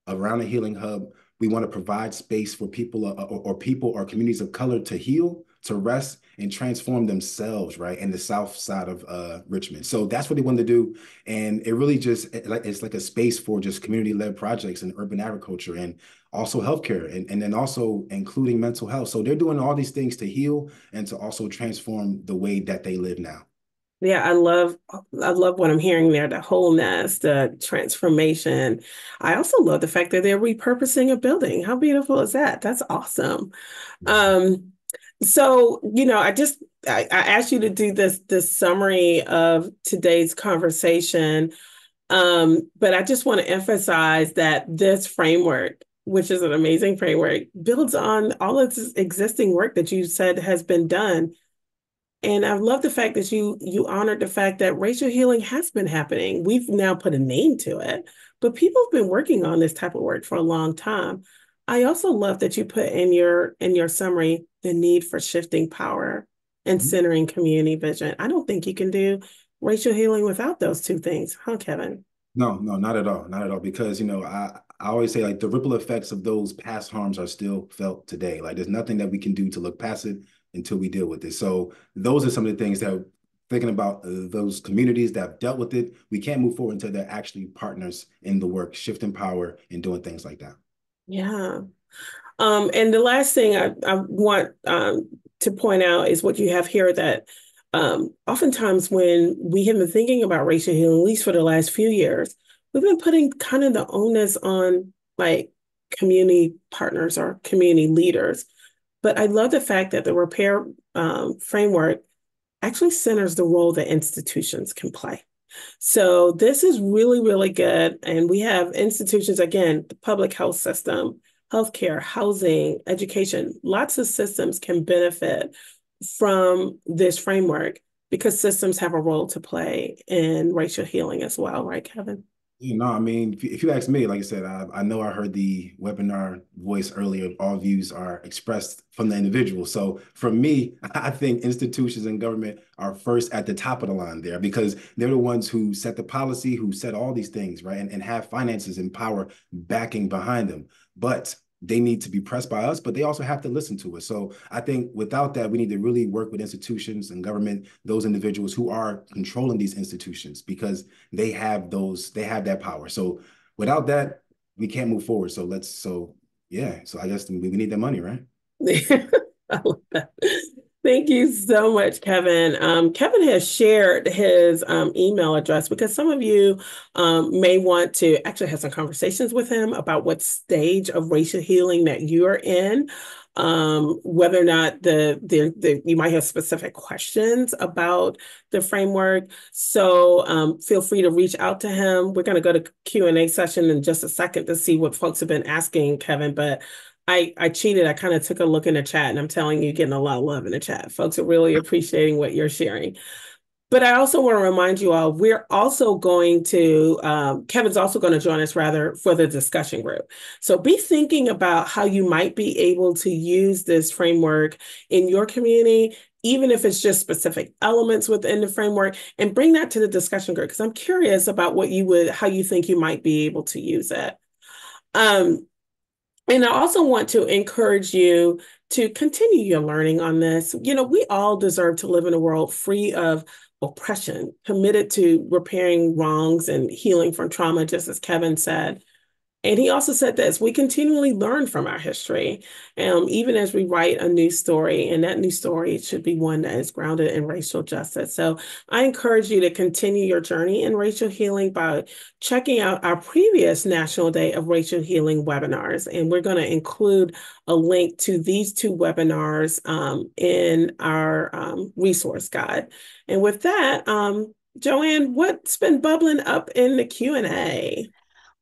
Speaker 5: around a healing hub. We want to provide space for people or communities of color to heal, to rest, and transform themselves, right, in the South Side of Richmond. So that's what they wanted to do. And it really it's like a space for just community-led projects in urban agriculture and also healthcare and then also including mental health. So they're doing all these things to heal and to also transform the way that they live now.
Speaker 2: Yeah, I love what I'm hearing there, the wholeness, the transformation. I also love the fact that they're repurposing a building. How beautiful is that? That's awesome. Um, so, I asked you to do this summary of today's conversation. But I just want to emphasize that this framework, which is an amazing framework, builds on all of this existing work that you said has been done. And I love the fact that you honored the fact that racial healing has been happening. We've now put a name to it, but people have been working on this type of work for a long time. I also love that you put in your summary the need for shifting power and centering community vision. I don't think you can do racial healing without those two things, huh, Kevin?
Speaker 5: No, no, not at all. Not at all. Because, I always say like the ripple effects of those past harms are still felt today. Like there's nothing that we can do to look past it until we deal with it. So those are some of the things that thinking about those communities that have dealt with it, we can't move forward until they're actually partners in the work, shifting power and doing things like that.
Speaker 2: Yeah. And the last thing I want to point out is what you have here that oftentimes when we have been thinking about racial healing, at least for the last few years, we've been putting kind of the onus on like community partners or community leaders. But I love the fact that the repair framework actually centers the role that institutions can play. So this is really, really good. And we have institutions, again, the public health system, healthcare, housing, education, lots of systems can benefit from this framework because systems have a role to play in racial healing as well, right, Kevin?
Speaker 5: I mean, if you ask me, like I said, I know I heard the webinar voice earlier. All views are expressed from the individual. So for me, I think institutions and government are first at the top of the line there because they're the ones who set the policy, who set all these things, right? And have finances and power backing behind them. But they need to be pressed by us, but they also have to listen to us. So I think without that, we need to really work with institutions and government, those individuals who are controlling these institutions because they have that power. So without that, we can't move forward. So yeah. So I guess we need that money, right?
Speaker 2: I love that. Thank you so much, Kevin. Kevin has shared his email address because some of you may want to actually have some conversations with him about what stage of racial healing that you're in, whether or not you might have specific questions about the framework. So feel free to reach out to him. We're going to go to Q&A session in just a second to see what folks have been asking Kevin, but I cheated. I kind of took a look in the chat and I'm telling you, getting a lot of love in the chat. Folks are really appreciating what you're sharing. But I also want to remind you all, we're also going to, Kevin's also going to join us rather for the discussion group. So be thinking about how you might be able to use this framework in your community, even if it's just specific elements within the framework, and bring that to the discussion group because I'm curious about how you think you might be able to use it. And I also want to encourage you to continue your learning on this. You know, we all deserve to live in a world free of oppression, committed to repairing wrongs and healing from trauma, just as Kevin said. And he also said this, we continually learn from our history, even as we write a new story, and that new story should be one that is grounded in racial justice. So I encourage you to continue your journey in racial healing by checking out our previous National Day of Racial Healing webinars. And we're going to include a link to these two webinars in our resource guide. And with that, Joanne, what's been bubbling up in the Q&A?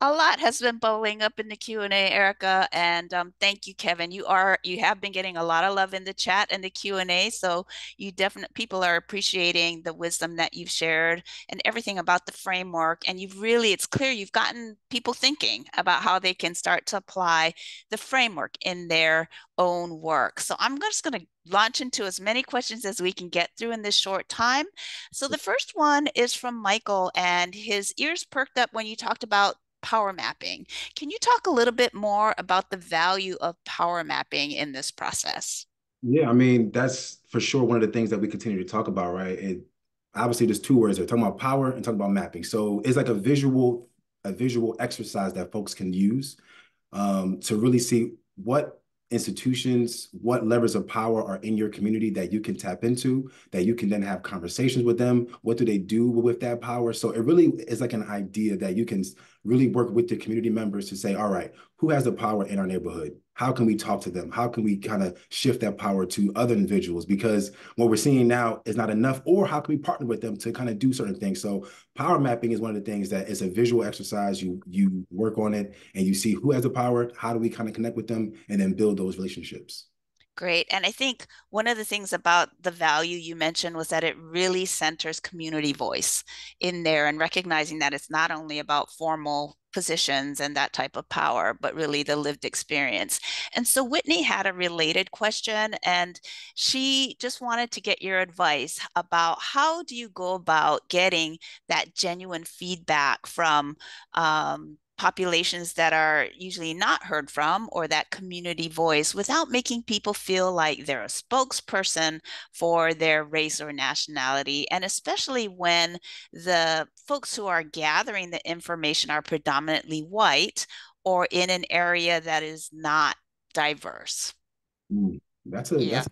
Speaker 3: A lot has been bubbling up in the Q&A, Erica, and thank you, Kevin. You have been getting a lot of love in the chat and the Q&A, so people are appreciating the wisdom that you've shared and everything about the framework. And it's clear you've gotten people thinking about how they can start to apply the framework in their own work. So I'm just going to launch into as many questions as we can get through in this short time. So the first one is from Michael, and his ears perked up when you talked about power mapping. Can you talk a little bit more about the value of power mapping in this process?
Speaker 5: Yeah, I mean, that's for sure one of the things that we continue to talk about, right? Obviously there's two words there, talking about power and talking about mapping. So it's like a visual exercise that folks can use to really see what institutions, what levers of power are in your community that you can tap into, that you can then have conversations with them. What do they do with that power? So it really is like an idea that you can really work with your community members to say, all right, who has the power in our neighborhood? How can we talk to them? How can we kind of shift that power to other individuals? Because what we're seeing now is not enough, or how can we partner with them to kind of do certain things? So power mapping is one of the things that is a visual exercise. You work on it and you see who has the power, how do we kind of connect with them, and then build those relationships.
Speaker 3: Great. And I think one of the things about the value you mentioned was that it really centers community voice in there and recognizing that it's not only about formal positions and that type of power, but really the lived experience. And so Whitney had a related question, and she just wanted to get your advice about how do you go about getting that genuine feedback from populations that are usually not heard from, or that community voice, without making people feel like they're a spokesperson for their race or nationality. And especially when the folks who are gathering the information are predominantly white or in an area that is not diverse?
Speaker 5: Mm, that's a
Speaker 3: Yeah.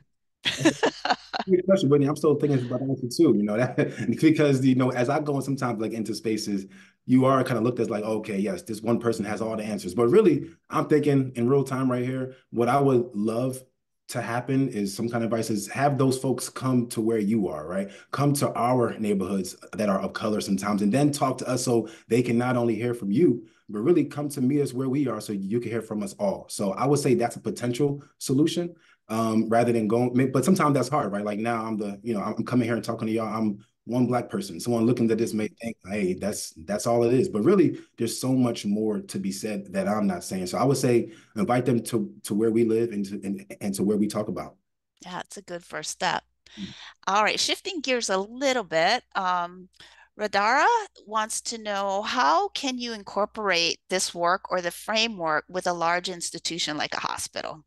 Speaker 5: that's a good question, Whitney. I'm still thinking about that answer too. That because as I go in sometimes like into spaces, you are kind of looked as like, okay, yes, this one person has all the answers. But really, I'm thinking in real time right here, what I would love to happen is some kind of advice is have those folks come to where you are, right? Come to our neighborhoods that are of color sometimes, and then talk to us so they can not only hear from you, but really come to meet us where we are so you can hear from us all. So I would say that's a potential solution rather than going, but sometimes that's hard, right? Like now I'm coming here and talking to y'all. I'm one Black person. Someone looking at this may think, hey, that's all it is. But really, there's so much more to be said that I'm not saying. So I would say invite them to where we live and to where we talk about.
Speaker 3: Yeah, it's a good first step. All right, shifting gears a little bit. Radara wants to know how can you incorporate this work or the framework with a large institution like a hospital?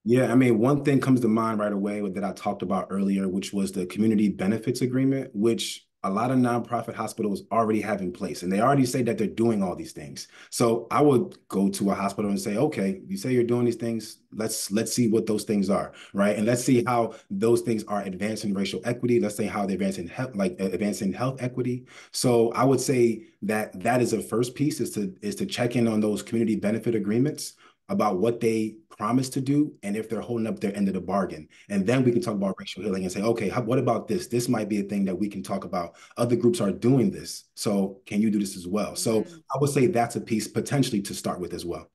Speaker 5: Yeah, I mean, one thing comes to mind right away that I talked about earlier, which was the community benefits agreement, which a lot of nonprofit hospitals already have in place. And they already say that they're doing all these things. So I would go to a hospital and say, okay, you say you're doing these things. Let's see what those things are, right? And let's see how those things are advancing racial equity. Let's say how they're advancing health equity. So I would say that that is a first piece is to check in on those community benefit agreements about what they promise to do and if they're holding up their end of the bargain. And then we can talk about racial healing and say, okay, what about this? This might be a thing that we can talk about. Other groups are doing this. So can you do this as well? So
Speaker 3: Mm.
Speaker 5: I would say that's a piece potentially to start with as well.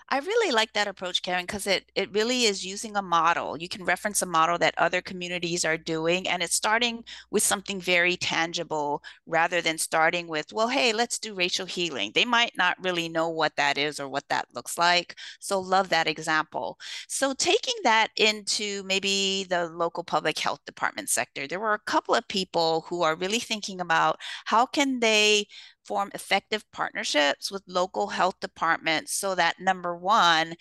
Speaker 3: I really like that approach, Karen, because it really is using a model. You can reference a model that other communities are doing, and it's starting with something very tangible rather than starting with, well, hey, let's do racial healing. They might not really know what that is or what that looks like. So love that example. So taking that into maybe the local public health department sector, there were a couple of people who are really thinking about how can they form effective partnerships with local health departments so that number one,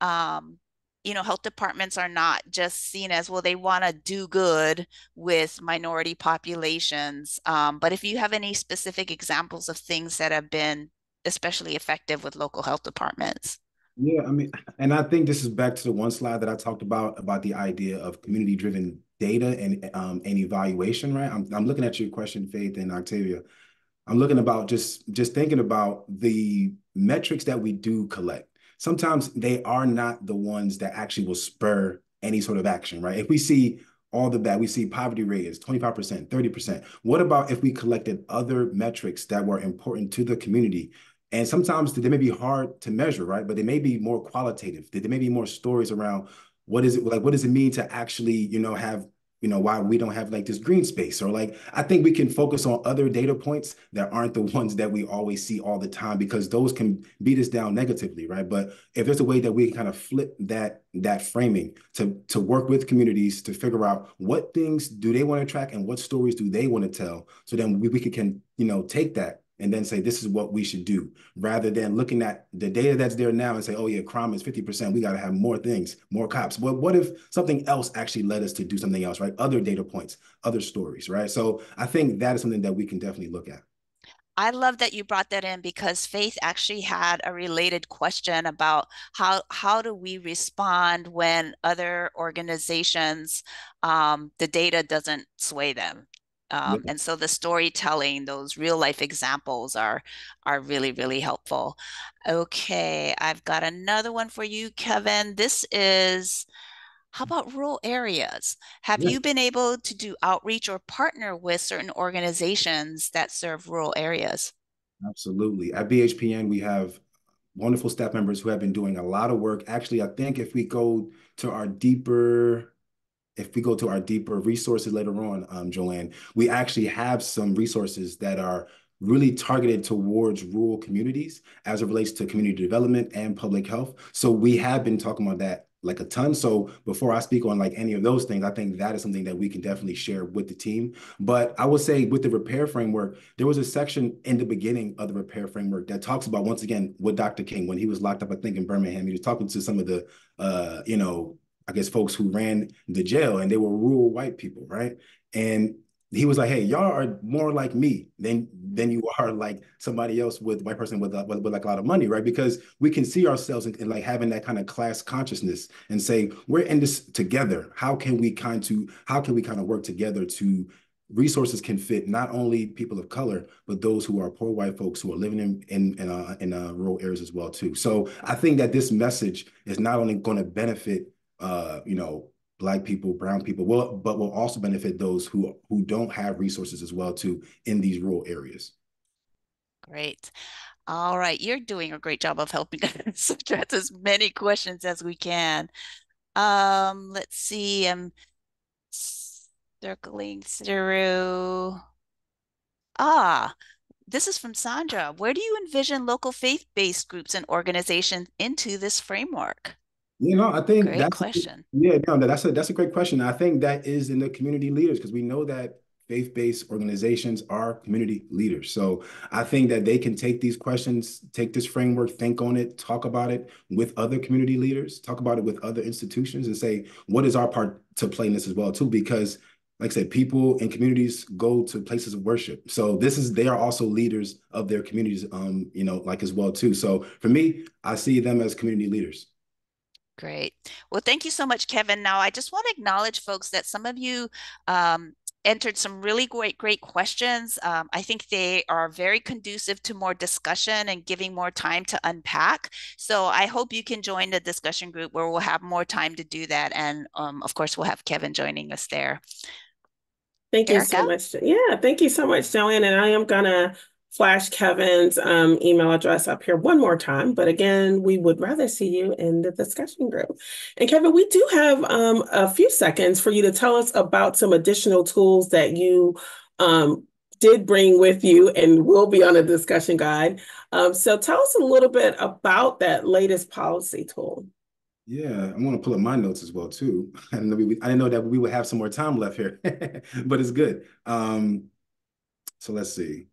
Speaker 3: um, health departments are not just seen as, well, they want to do good with minority populations. But if you have any specific examples of things that have been especially effective with local health departments.
Speaker 5: Yeah, I mean, and I think this is back to the one slide that I talked about the idea of community-driven data and evaluation, right? I'm looking at your question, Faith and Octavia. I'm looking about just thinking about the metrics that we do collect. Sometimes they are not the ones that actually will spur any sort of action, right? If we see all the bad, we see poverty rate is 25%, 30%. What about if we collected other metrics that were important to the community? And sometimes they may be hard to measure, right? But they may be more qualitative. There may be more stories around what is it like, what does it mean to actually, have why we don't have like this green space or like I think we can focus on other data points that aren't the ones that we always see all the time because those can beat us down negatively, right? But if there's a way that we can kind of flip that framing to work with communities to figure out what things do they want to track and what stories do they want to tell, so then we can take that and then say this is what we should do rather than looking at the data that's there now and say, oh yeah, crime is 50%. We got to have more things, more cops. But what if something else actually led us to do something else, right? Other data points, other stories, right? So I think that is something that we can definitely look at.
Speaker 3: I love that you brought that in because Faith actually had a related question about how do we respond when other organizations the data doesn't sway them.
Speaker 5: Yeah.
Speaker 3: And so the storytelling, those real life examples are really, really helpful. Okay, I've got another one for you, Kevin. This is how about rural areas? Have
Speaker 5: Yeah.
Speaker 3: you been able to do outreach or partner with certain organizations that serve rural areas?
Speaker 5: Absolutely. At BHPN, we have wonderful staff members who have been doing a lot of work. Actually, I think to our deeper if we go to our deeper resources later on, Joanne, we actually have some resources that are really targeted towards rural communities as it relates to community development and public health. So we have been talking about that like a ton. So before I speak on like any of those things, I think that is something that we can definitely share with the team. But I would say with the repair framework, there was a section in the beginning of the repair framework that talks about, once again, with Dr. King, when he was locked up, I think in Birmingham, he was talking to some of the, I guess folks who ran the jail and they were rural white people, right? And he was like, hey, y'all are more like me than you are like somebody else with white person with like a lot of money, right? Because we can see ourselves in like having that kind of class consciousness and say, we're in this together. How can we kind of work together to resources can fit not only people of color, but those who are poor white folks who are living in rural areas as well too. So I think that this message is not only going to benefit you know, Black people, brown people, but will also benefit those who don't have resources as well too in these rural areas.
Speaker 3: Great. All right, you're doing a great job of helping us address as many questions as we can. Let's see. I'm circling through. Ah, this is from Sandra. Where do you envision local faith-based groups and organizations into this framework?
Speaker 5: You know, I think
Speaker 3: Great question.
Speaker 5: that's a great question. I think that is in the community leaders because we know that faith-based organizations are community leaders. So I think that they can take these questions, take this framework, think on it, talk about it with other community leaders, talk about it with other institutions, and say, what is our part to play in this as well, too? Because like I said, people in communities go to places of worship. So they are also leaders of their communities, you know, like as well, too. So for me, I see them as community leaders.
Speaker 3: Great. Well, thank you so much, Kevin. Now, I just want to acknowledge, folks, that some of you entered some really great questions. I think they are very conducive to more discussion and giving more time to unpack. So I hope you can join the discussion group where we'll have more time to do that. And of course, we'll have Kevin joining us there.
Speaker 2: Thank you so
Speaker 3: Erica?
Speaker 2: much. Yeah, thank you so much, Joanne. And I am gonna flash Kevin's email address up here one more time. But again, we would rather see you in the discussion group. And Kevin, we do have a few seconds for you to tell us about some additional tools that you did bring with you and will be on a discussion guide. So tell us a little bit about that latest policy tool.
Speaker 5: Yeah, I'm gonna pull up my notes as well too. I didn't know that we would have some more time left here, but it's good. So let's see.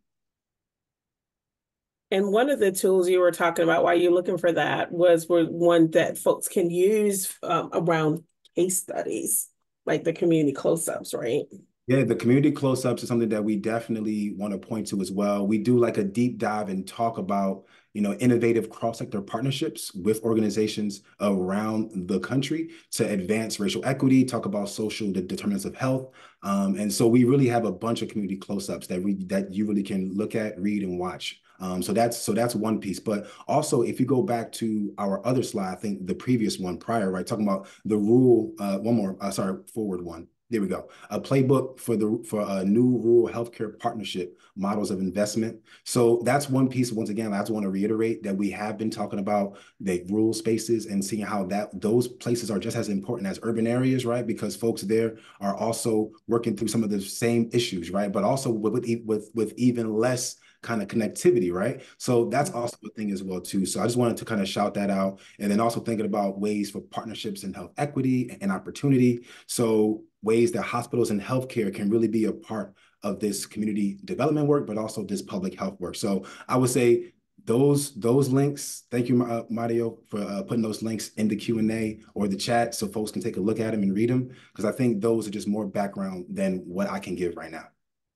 Speaker 2: And one of the tools you were talking about while you're looking for that was one that folks can use around case studies, like the community close-ups, right?
Speaker 5: Yeah, the community close-ups is something that we definitely want to point to as well. We do like a deep dive and talk about, you know, innovative cross-sector partnerships with organizations around the country to advance racial equity, talk about social determinants of health. And so we really have a bunch of community close-ups that you really can look at, read, and watch. So that's one piece. But also, if you go back to our other slide, I think the previous one prior, right, talking about the rule, one more, sorry, forward one. There we go. A playbook for a new rural healthcare partnership models of investment. So that's one piece. Once again, I just want to reiterate that we have been talking about the rural spaces and seeing how those places are just as important as urban areas, right? Because folks there are also working through some of the same issues, right? But also with even less kind of connectivity, right? So that's also a thing as well too. So I just wanted to kind of shout that out. And then also thinking about ways for partnerships in health equity and opportunity. So ways that hospitals and healthcare can really be a part of this community development work, but also this public health work. So I would say those links, thank you, Mario, for putting those links in the Q&A or the chat so folks can take a look at them and read them, because I think those are just more background than what I can give right now.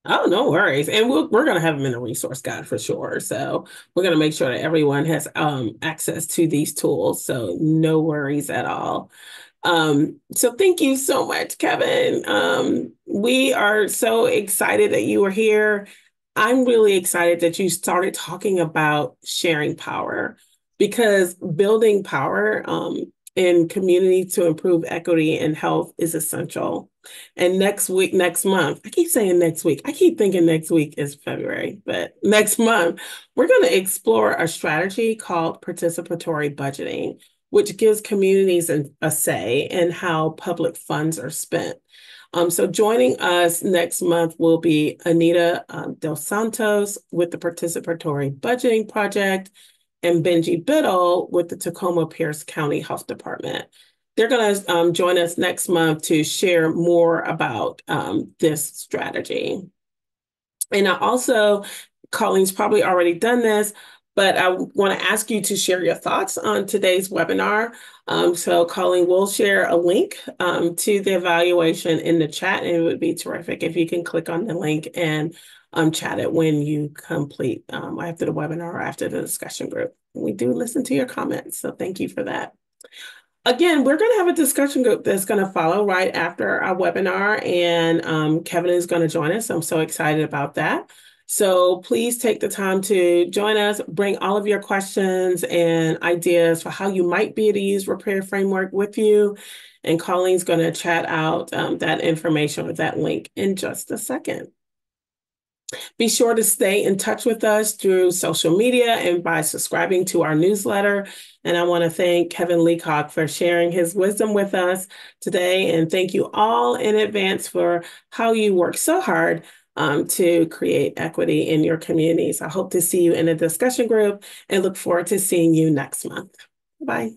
Speaker 2: Oh, no worries. And we're going to have them in the resource guide for sure. So we're going to make sure that everyone has access to these tools. So no worries at all. So thank you so much, Kevin. We are so excited that you were here. I'm really excited that you started talking about sharing power, because building power in community to improve equity and health is essential. And next month, I keep saying next week. I keep thinking next week is February, but next month, we're going to explore a strategy called participatory budgeting, which gives communities a say in how public funds are spent. So joining us next month will be Anita Dos Santos with the Participatory Budgeting Project and Benji Biddle with the Tacoma Pierce County Health Department. They're going to join us next month to share more about this strategy. And I also, Colleen's probably already done this, But I want to ask you to share your thoughts on today's webinar. So Colleen will share a link to the evaluation in the chat, and it would be terrific if you can click on the link and chat it when you complete after the webinar or after the discussion group. We do listen to your comments, so thank you for that. Again, we're going to have a discussion group that's going to follow right after our webinar, and Kevin is going to join us. I'm so excited about that. So please take the time to join us, bring all of your questions and ideas for how you might be able to use Repair Framework with you. And Colleen's going to chat out that information with that link in just a second. Be sure to stay in touch with us through social media and by subscribing to our newsletter. And I want to thank Kevin Leacock for sharing his wisdom with us today. And thank you all in advance for how you work so hard to create equity in your communities. I hope to see you in a discussion group and look forward to seeing you next month. Bye.